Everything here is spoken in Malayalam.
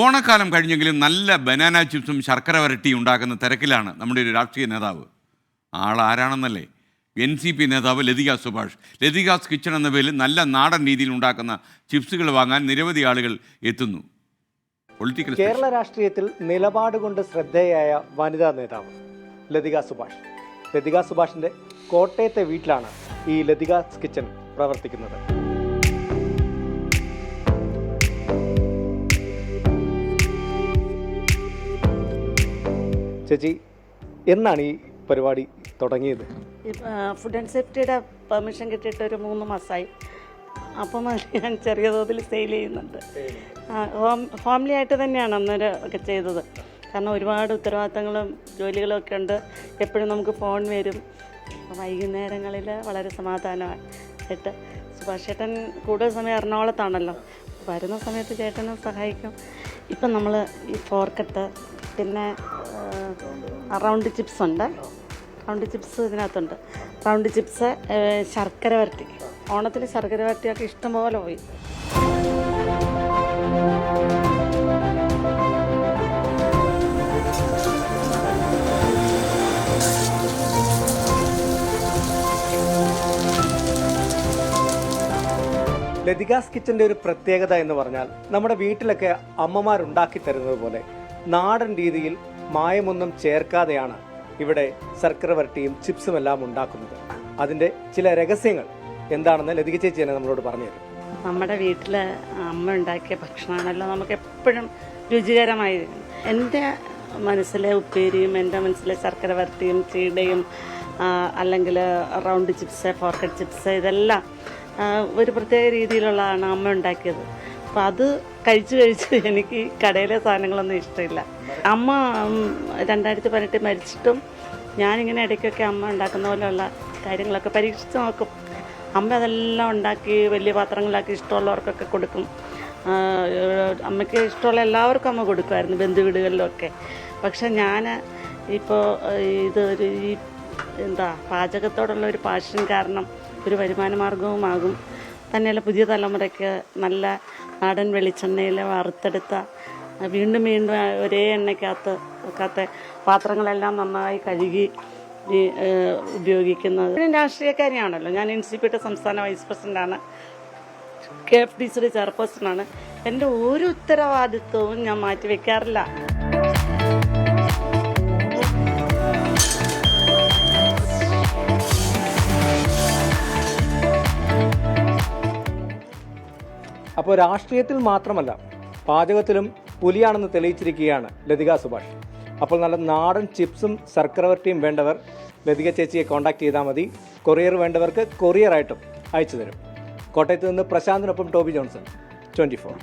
ഓണക്കാലം കഴിഞ്ഞെങ്കിലും നല്ല ബനാന ചിപ്സും ശർക്കര വരട്ടിയും ഉണ്ടാക്കുന്ന തിരക്കിലാണ് നമ്മുടെ ഒരു രാഷ്ട്രീയ നേതാവ്. ആളാരാണെന്നല്ലേ? NCP നേതാവ് ലതിക സുഭാഷ്. ലതികാസ് കിച്ചൺ എന്ന പേരിൽ നല്ല നാടൻ രീതിയിൽ ഉണ്ടാക്കുന്ന ചിപ്സുകൾ വാങ്ങാൻ നിരവധി ആളുകൾ എത്തുന്നു. കേരള രാഷ്ട്രീയത്തിൽ നിലപാട് കൊണ്ട് ശ്രദ്ധേയായ വനിതാ നേതാവ് ലതിക സുഭാഷ്. ലതിക സുഭാഷിന്റെ കോട്ടയത്തെ വീട്ടിലാണ് ഈ ലതികാസ് കിച്ചൺ പ്രവർത്തിക്കുന്നത്. ചേച്ചി, എന്നാണ് ഈ പരിപാടി തുടങ്ങിയത്? ഫുഡ് ആൻഡ് സേഫ്റ്റിയുടെ പെർമിഷൻ കിട്ടിയിട്ട് ഒരു 3 മാസമായി. അപ്പം ഞാൻ ചെറിയ തോതിൽ സെയിൽ ചെയ്യുന്നുണ്ട്. ഫാമിലി ആയിട്ട് തന്നെയാണ് അന്നേരം ഒക്കെ ചെയ്തത്. കാരണം ഒരുപാട് ഉത്തരവാദിത്തങ്ങളും ജോലികളും ഒക്കെ ഉണ്ട്. എപ്പോഴും നമുക്ക് ഫോൺ വരും. വൈകുന്നേരങ്ങളിൽ വളരെ സമാധാനമായിട്ട് സുഭാഷ് ചേട്ടൻ കൂടുതൽ സമയം എറണാകുളത്താണല്ലോ, വരുന്ന സമയത്ത് ചേട്ടനെ സഹായിക്കും. ഇപ്പം നമ്മൾ ഈ ഫോർക്കട്ട്, പിന്നെ റൗണ്ട് ചിപ്സ് ഉണ്ട്. റൗണ്ട് ചിപ്സ് ഇതിനകത്തുണ്ട്. റൗണ്ട് ചിപ്സ്, ശർക്കര വരട്ടി. ഓണത്തിന് ശർക്കര വരട്ടിയൊക്കെ ഇഷ്ടംപോലെ പോയി. ലതികാസ് കിച്ചൻ്റെ ഒരു പ്രത്യേകത എന്ന് പറഞ്ഞാൽ നമ്മുടെ വീട്ടിലൊക്കെ അമ്മമാരുണ്ടാക്കി തരുന്നത് പോലെ നാടൻ രീതിയിൽ മായമൊന്നും ചേർക്കാതെയാണ് ഇവിടെ ശർക്കര വരട്ടിയും ചിപ്സും എല്ലാം ഉണ്ടാക്കുന്നത്. അതിൻ്റെ ചില രഹസ്യങ്ങൾ എന്താണെന്ന് ലതിക ചേച്ചി തന്നെ നമ്മളോട് പറഞ്ഞു തരും. നമ്മുടെ വീട്ടിൽ അമ്മ ഉണ്ടാക്കിയ ഭക്ഷണമാണല്ലോ നമുക്ക് എപ്പോഴും രുചികരമായിരിക്കും. എൻ്റെ മനസ്സിലെ ഉപ്പേരിയും, എൻ്റെ മനസ്സിലെ ശർക്കര വരട്ടിയും, ചീടയും, അല്ലെങ്കിൽ റൗണ്ട് ചിപ്സ്, ഫോർക്കറ്റ് ചിപ്സ്, ഇതെല്ലാം ഒരു പ്രത്യേക രീതിയിലുള്ളതാണ് അമ്മ ഉണ്ടാക്കിയത്. അപ്പം അത് കഴിച്ച് എനിക്ക് കടയിലെ സാധനങ്ങളൊന്നും ഇഷ്ടമില്ല. അമ്മ 2018 മരിച്ചിട്ടും ഞാനിങ്ങനെ ഇടയ്ക്കൊക്കെ അമ്മ ഉണ്ടാക്കുന്ന പോലെയുള്ള കാര്യങ്ങളൊക്കെ പരീക്ഷിച്ച് നോക്കും. അമ്മ അതെല്ലാം ഉണ്ടാക്കി വലിയ പാത്രങ്ങളാക്കി ഇഷ്ടമുള്ളവർക്കൊക്കെ കൊടുക്കും. അമ്മയ്ക്ക് ഇഷ്ടമുള്ള എല്ലാവർക്കും അമ്മ കൊടുക്കുമായിരുന്നു, ബന്ധുവീടുകളിലൊക്കെ. പക്ഷെ ഞാൻ ഇപ്പോൾ ഈ പാചകത്തോടുള്ള ഒരു പാഷൻ കാരണം ഒരു വരുമാന മാർഗവുമാകും. തന്നെയല്ല, പുതിയ തലമുറയ്ക്ക് നല്ല നാടൻ വെളിച്ചെണ്ണയിൽ വറുത്തെടുത്ത വീണ്ടും ഒരേ എണ്ണയ്ക്കകത്ത് പാത്രങ്ങളെല്ലാം നന്നായി കഴുകി ഉപയോഗിക്കുന്നത്. രാഷ്ട്രീയക്കാരിയാണല്ലോ ഞാൻ. NCPയുടെ സംസ്ഥാന വൈസ് പ്രസിഡന്റാണ്, KFDCയുടെ ചെയർപേഴ്സണാണ്. എൻ്റെ ഒരു ഉത്തരവാദിത്വവും ഞാൻ മാറ്റിവെക്കാറില്ല. അപ്പോൾ രാഷ്ട്രീയത്തിൽ മാത്രമല്ല, പാചകത്തിലും പുലിയാണെന്ന് തെളിയിച്ചിരിക്കുകയാണ് ലതിക സുഭാഷ്. അപ്പോൾ നല്ല നാടൻ ചിപ്സും ശർക്കര വരട്ടിയും വേണ്ടവർ ലതിക ചേച്ചിയെ കോൺടാക്ട് ചെയ്താൽ മതി. കൊറിയർ വേണ്ടവർക്ക് കൊറിയറായിട്ടും അയച്ചു തരും. കോട്ടയത്ത് നിന്ന് പ്രശാന്തിനൊപ്പം ടോബി ജോൺസൺ, 24.